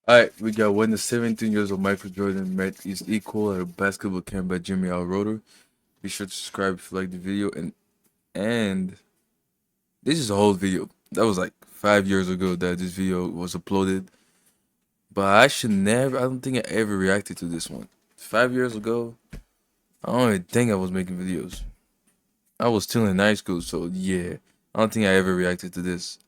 All right, we got when the 17 years old Michael Jordan met his equal at a basketball camp by Jimmy L. Rotor. Be sure to subscribe if you like the video. And this is a whole video. That was like 5 years ago that this video was uploaded. But I don't think I ever reacted to this one. 5 years ago, I don't even think I was making videos. I was still in high school, so yeah. I don't think I ever reacted to this.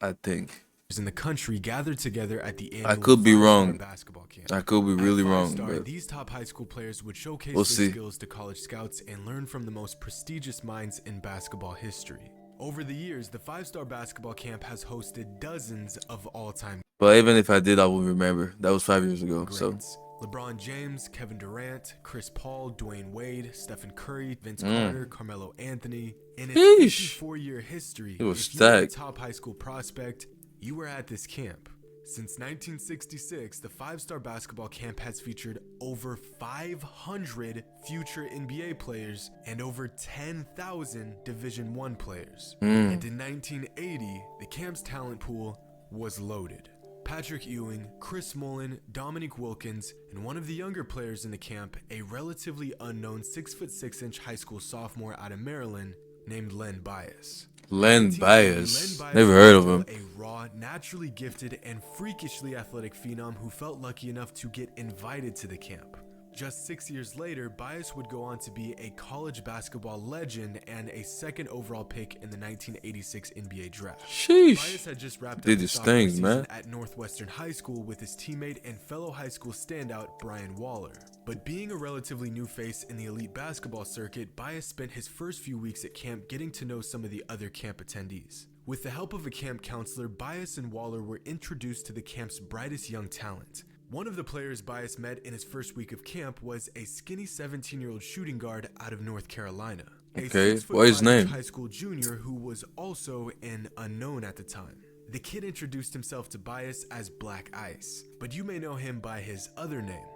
I think. In the country gathered together at the I annual could be five-star wrong. basketball camp. I could be really At wrong, five-star, but these top high school players would showcase we'll their see. skills to college scouts and learn from the most prestigious minds in basketball history. Over the years, the five-star basketball camp has hosted dozens of all-time But even if I did, I would remember. That was 5 years ago, greats. so. LeBron James, Kevin Durant, Chris Paul, Dwayne Wade, Stephen Curry, Vince Carter, Carmelo Anthony. In its 54-year history, It was if you were a stacked. top high school prospect, you were at this camp. Since 1966, the five-star basketball camp has featured over 500 future NBA players and over 10,000 Division I players. And in 1980, the camp's talent pool was loaded. Patrick Ewing, Chris Mullin, Dominique Wilkins, and one of the younger players in the camp, a relatively unknown 6'6" high school sophomore out of Maryland named Len Bias. Len Bias. Len Bias Never heard of was him. a raw, naturally gifted, and freakishly athletic phenom who felt lucky enough to get invited to the camp. Just 6 years later, Bias would go on to be a college basketball legend and a second overall pick in the 1986 NBA draft. Bias Sheesh. had just wrapped Did up his his sophomore things, season man. at Northwestern High School with his teammate and fellow high school standout Brian Waller. But being a relatively new face in the elite basketball circuit, Bias spent his first few weeks at camp getting to know some of the other camp attendees. With the help of a camp counselor, Bias and Waller were introduced to the camp's brightest young talent. One of the players Bias met in his first week of camp was a skinny 17-year-old shooting guard out of North Carolina. Okay, A what is his 6'5" name? high school junior who was also an unknown at the time. The kid introduced himself to Bias as Black Ice, but you may know him by his other name,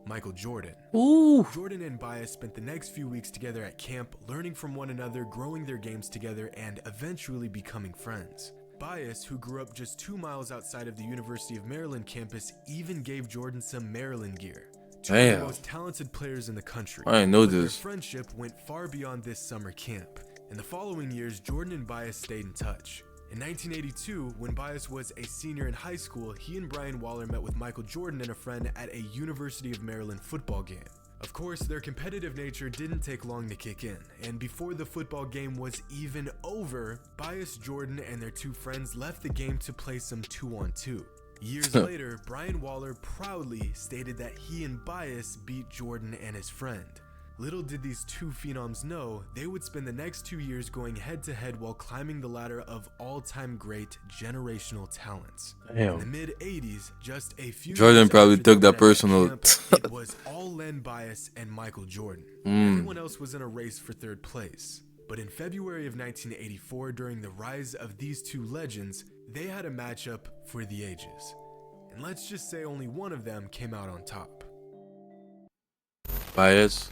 Michael Jordan. Ooh. Jordan and Bias spent the next few weeks together at camp, learning from one another, growing their games together, and eventually becoming friends. Bias, who grew up just 2 miles outside of the University of Maryland campus, even gave Jordan some Maryland gear. Two of Damn. the most talented players in the country. I didn't know But their this. friendship went far beyond this summer camp. In the following years, Jordan and Bias stayed in touch. In 1982, when Bias was a senior in high school, he and Brian Waller met with Michael Jordan and a friend at a University of Maryland football game. Of course, their competitive nature didn't take long to kick in, and before the football game was even over, Bias, Jordan, and their two friends left the game to play some 2-on-2. Years later, Brian Waller proudly stated that he and Bias beat Jordan and his friend. Little did these two phenoms know, they would spend the next 2 years going head-to-head while climbing the ladder of all-time great generational talents. Damn. In the mid-80s, just a few Jordan years probably after took they that met at personal. camp, it was all Len Bias and Michael Jordan. Everyone else was in a race for third place. But in February of 1984, during the rise of these two legends, they had a matchup for the ages. And let's just say only one of them came out on top. Bias.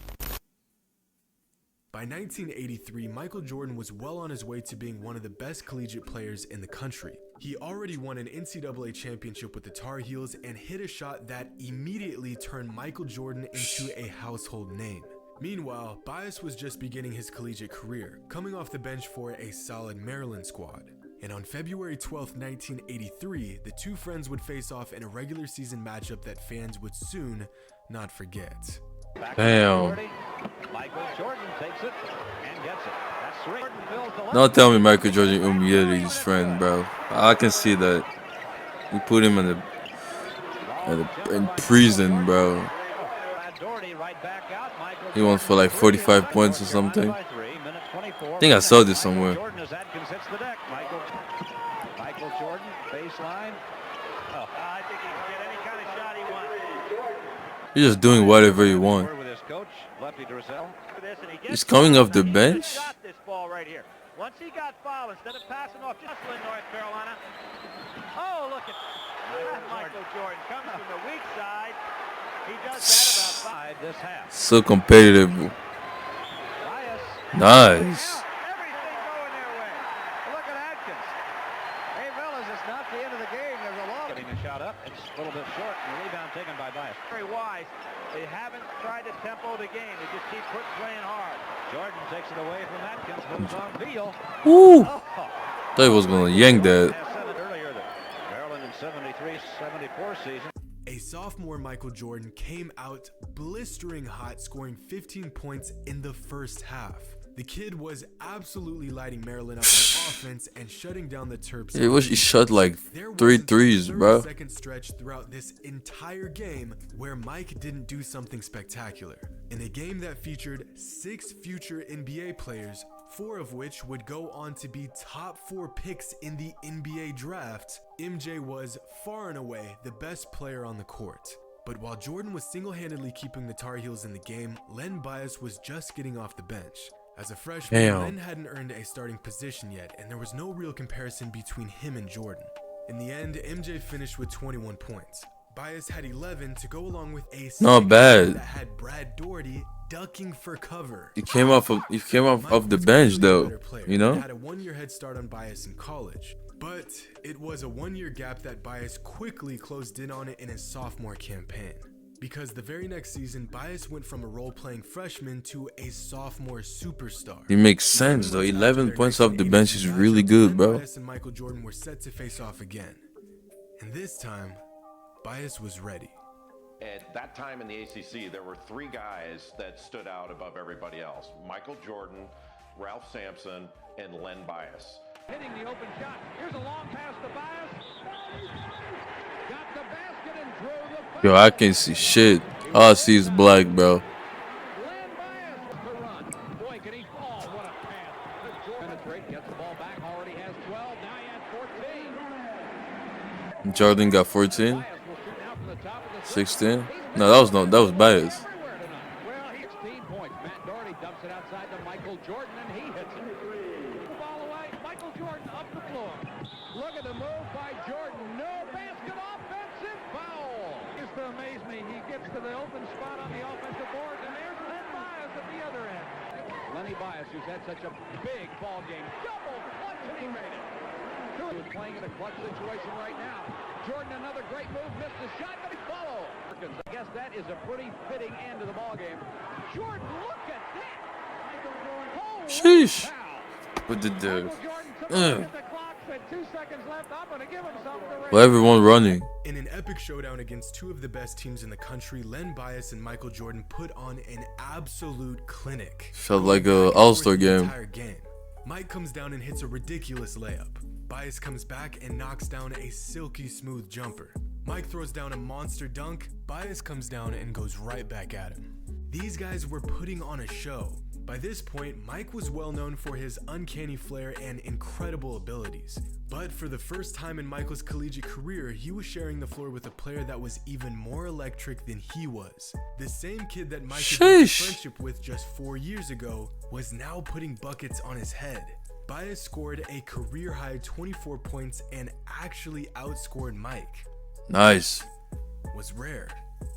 By 1983, Michael Jordan was well on his way to being one of the best collegiate players in the country. He already won an NCAA championship with the Tar Heels and hit a shot that immediately turned Michael Jordan into a household name. Meanwhile, Bias was just beginning his collegiate career, coming off the bench for a solid Maryland squad. And on February 12, 1983, the two friends would face off in a regular season matchup that fans would soon not forget. Damn. Michael Jordan takes it and gets it. That's three. Jordan fills the left. Don't tell me Michael Jordan humiliated his friend, bro. I can see that. You put him in prison, bro. Doherty right back out. Michael He won for like 45 points or something. I think I saw this somewhere. Jordan as Adkins hits the deck. Michael Jordan, baseline. Oh, I think he can get any kind of shot he wants. You're just doing whatever you want. With his coach, Lefty Driesell. He's coming off the bench? He got this ball right here. Once he got fouled, instead of passing off just in North Carolina. Oh, look at Michael Jordan comes from the weak side. He does that about 5 this half. So competitive. Bias. Nice. Everything going their way. Look at Adkins. Hey, fellas, it's not the end of the game. There's a long. Getting a shot Crowd up. It's a little bit short. And the rebound taken by Bias. Very wise. They haven't tried to tempo the game. They just keep playing hard. Jordan takes it away from Atkins. Moves on Beal. Woo! Oh. Thought he was gonna yank that. Earlier, the Maryland in 73-74 season. A sophomore Michael Jordan came out blistering hot, scoring 15 points in the first half. The kid was absolutely lighting Maryland up on offense and shutting down the Terps. He shot like 3 threes, bro. Second stretch throughout this entire game where Mike didn't do something spectacular. In a game that featured 6 future NBA players, 4 of which would go on to be top 4 picks in the NBA draft, MJ was far and away the best player on the court. But while Jordan was single-handedly keeping the Tar Heels in the game, Len Bias was just getting off the bench. As a freshman, Len hadn't earned a starting position yet, and there was no real comparison between him and Jordan. In the end, MJ finished with 21 points. Bias had 11 to go along with a not bad. That had Brad Daugherty ducking for cover. He came off the bench though, you know. Had a 1-year head start on Bias in college, but it was a 1-year gap that Bias quickly closed in on it in his sophomore campaign. Because the very next season, Bias went from a role-playing freshman to a sophomore superstar. It makes sense though. 11 points off the bench is really good, bro. Bias and Michael Jordan were set to face off again, and this time, Bias was ready. At that time in the ACC, there were 3 guys that stood out above everybody else: Michael Jordan, Ralph Sampson, and Len Bias. Hitting the open shot. Here's a long pass to Bias. Got the basket and threw the Yo, I can't see shit. All I see is black, bro. Len Bias to run. Boy, can he fall. What a pass. Penetrate, gets the ball back. Already has 12. Now he has 14. Jordan got 14. 16. No, that was Bias. Well, 16 points. Matt Daugherty dumps it outside to Michael Jordan, and he hits it. Ball away. Michael Jordan up the floor. Look at the move by Jordan. No basket. Offensive foul. Just to amaze me, he gets to the open spot on the offensive board, and there's Len Bias at the other end. Lenny Bias, who's had such a big ball game, double clutch, and he made it. He was playing in a clutch situation right now. Jordan, another great move, missed the shot, but he followed. I guess that is a pretty fitting end to the ball game. Jordan, look at that! Holy Sheesh. cow. What did the? Michael Jordan took a look at the clock, said 2 seconds left. I'm gonna give him something to raise. Well, everyone running. In an epic showdown against 2 of the best teams in the country, Len Bias and Michael Jordan put on an absolute clinic. Felt like a All-Star game. Mike comes down and hits a ridiculous layup. Bias comes back and knocks down a silky smooth jumper. Mike throws down a monster dunk. Bias comes down and goes right back at him. These guys were putting on a show. By this point, Mike was well known for his uncanny flair and incredible abilities. But for the first time in Michael's collegiate career, he was sharing the floor with a player that was even more electric than he was. The same kid that Mike had built a friendship with just 4 years ago was now putting buckets on his head. Bias scored a career-high 24 points and actually outscored Mike. Nice. Was rare.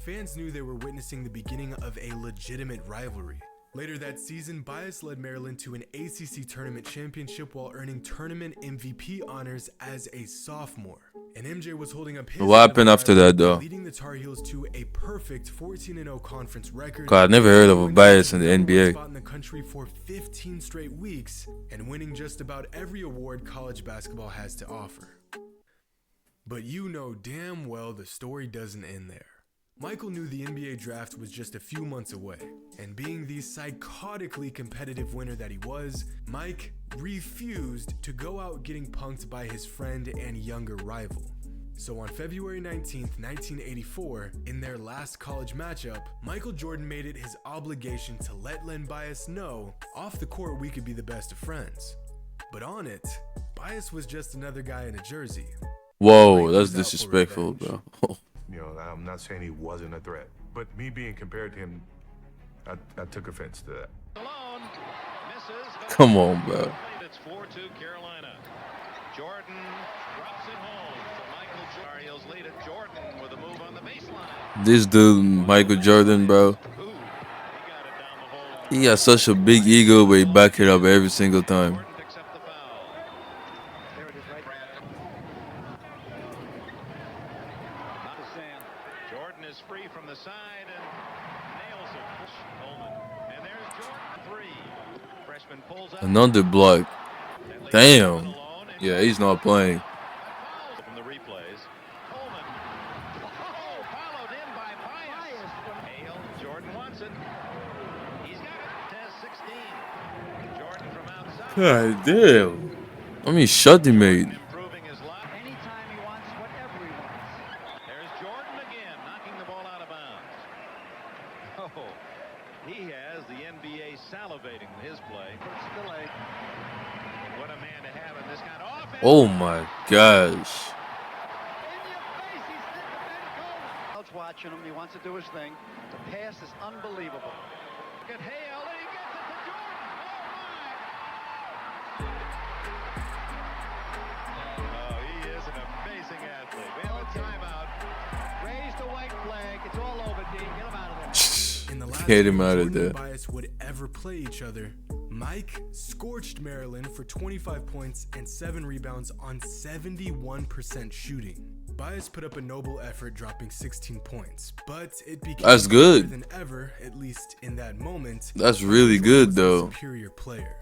Fans knew they were witnessing the beginning of a legitimate rivalry. Later that season, Bias led Maryland to an ACC tournament championship while earning tournament MVP honors as a sophomore. And MJ was holding up his What happened after that, though? leading the Tar Heels to a perfect 14-0 conference record. God, I never heard of a Bias in the NBA. Spot in the country for 15 straight weeks and winning just about every award college basketball has to offer. But you know damn well the story doesn't end there. Michael knew the NBA draft was just a few months away, and being the psychotically competitive winner that he was, Mike refused to go out getting punked by his friend and younger rival. So on February 19th, 1984, in their last college matchup, Michael Jordan made it his obligation to let Len Bias know, off the court we could be the best of friends. But on it, Bias was just another guy in a jersey. Whoa, that's disrespectful, bro. You know, I'm not saying he wasn't a threat, but me being compared to him, I took offense to that. Alone, misses, Come on, bro. it's 4-2 Carolina. Jordan drops it home to Michael Jordan. Heels lead it. Jordan with a move on the baseline. This dude, Michael Jordan, bro. Ooh, he got it down the hole. He has such a big ego, but he back it up every single time. Jordan picks up the foul. There it is right. Jordan is free from the side and nails it. Coleman. And there's Jordan 3. Freshman pulls up. Another block. That leaves Coleman Damn. alone, and Yeah, he's not playing. fouls from the replays. Coleman. Oh, followed in by Bias. Hale. Jordan wants it. He's got it. Has 16. Jordan from outside. God damn. I mean, shut him, mate. Improving his life. Anytime he wants, whatever he wants. There's Jordan again, knocking the ball out of bounds. Oh, he has the NBA salivating his play. Still a What a man to have in this kind of offense. Oh my gosh. in your face. He's hit the Ben Coleman. Crowd's watching him. He wants to do his thing. The pass is unbelievable. Look at Hale, and he gets it to Jordan. Oh, he is an amazing athlete. We have a timeout. Raise the white flag. It's all over, Dean. Get him out of there. In the last Get him game out of Jordan there. and Bias would ever play each other, Mike scorched Maryland for 25 points and 7 rebounds on 71% shooting. Bias put up a noble effort, dropping 16 points, but it became That's good. harder than ever, at least in that moment. That's really good, Was a though. superior player.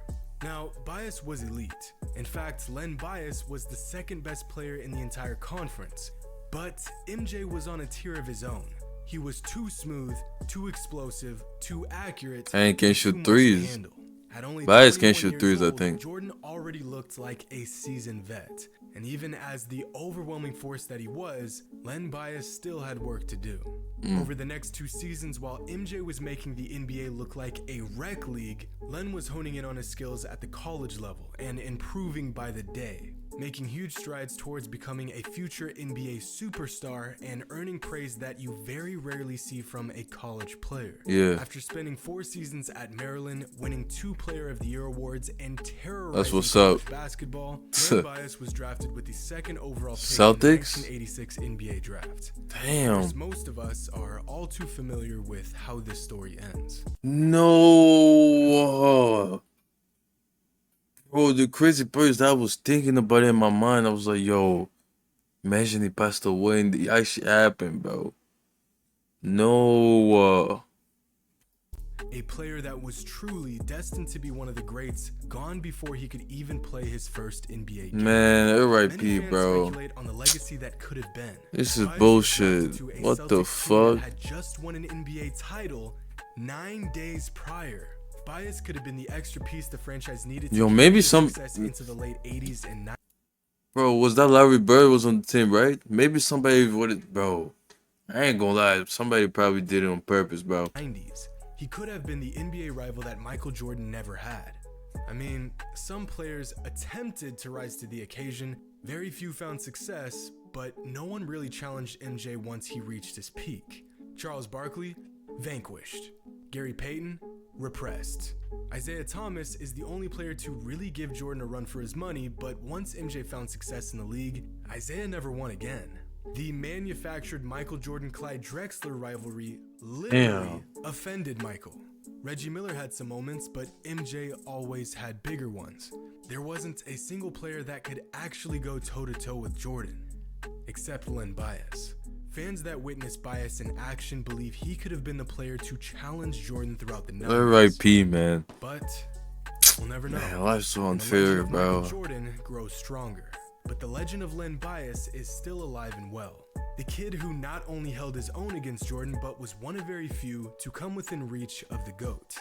Now, Bias was elite. In fact, Len Bias was the second best player in the entire conference. But MJ was on a tier of his own. He was too smooth, too explosive, too accurate, And can't too shoot much threes. to handle. At only Bias can't 21 shoot years threes, I old, think. Jordan already looked like a seasoned vet. And even as the overwhelming force that he was, Len Bias still had work to do. Over the next 2 seasons, while MJ was making the NBA look like a rec league, Len was honing in on his skills at the college level and improving by the day, making huge strides towards becoming a future NBA superstar and earning praise that you very rarely see from a college player. Yeah. After spending 4 seasons at Maryland, winning 2 Player of the Year awards, and terrorizing That's what's college up. basketball, Len Bias was drafted with the 2nd overall pick Celtics? in the 1986 NBA draft. Damn. As most of us are all too familiar with how this story ends. No. Bro, the crazy part is that I was thinking about it in my mind. I was like, yo, imagine he passed away and it actually happened, bro. No. A player that was truly destined to be one of the greats, gone before he could even play his first NBA game. Man, Many R.I.P., fans bro. speculate on the legacy that could have been. This is Bias was bullshit. drafted to a What the Celtics team that fuck? had just won an NBA title 9 days prior. Bias could have been the extra piece the franchise needed to Yo, carry maybe their some- success into the late 80s and 90s. Bro, was that Larry Bird was on the team, right? Maybe somebody would have, bro. I ain't gonna lie. Somebody probably did it on purpose, bro. 90s. He could have been the NBA rival that Michael Jordan never had. I mean, some players attempted to rise to the occasion, very few found success, but no one really challenged MJ once he reached his peak. Charles Barkley, vanquished. Gary Payton, repressed. Isaiah Thomas is the only player to really give Jordan a run for his money, but once MJ found success in the league, Isaiah never won again. The manufactured Michael Jordan-Clyde Drexler rivalry literally offended Michael. Reggie Miller had some moments, but MJ always had bigger ones. There wasn't a single player that could actually go toe-to-toe with Jordan, except Len Bias. Fans that witnessed Bias in action believe he could have been the player to challenge Jordan throughout the 90s. R.I.P., man. But we'll never know. Man, life's so And the unfair, legend of Michael bro. Jordan grows stronger, but the legend of Len Bias is still alive and well. The kid who not only held his own against Jordan, but was one of very few to come within reach of the GOAT.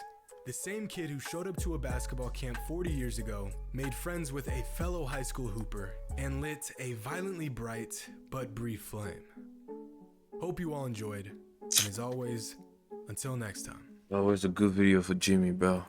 The same kid who showed up to a basketball camp 40 years ago, made friends with a fellow high school hooper, and lit a violently bright but brief flame. Hope you all enjoyed, and as always, until next time. Always a good video for Jimmy, bro.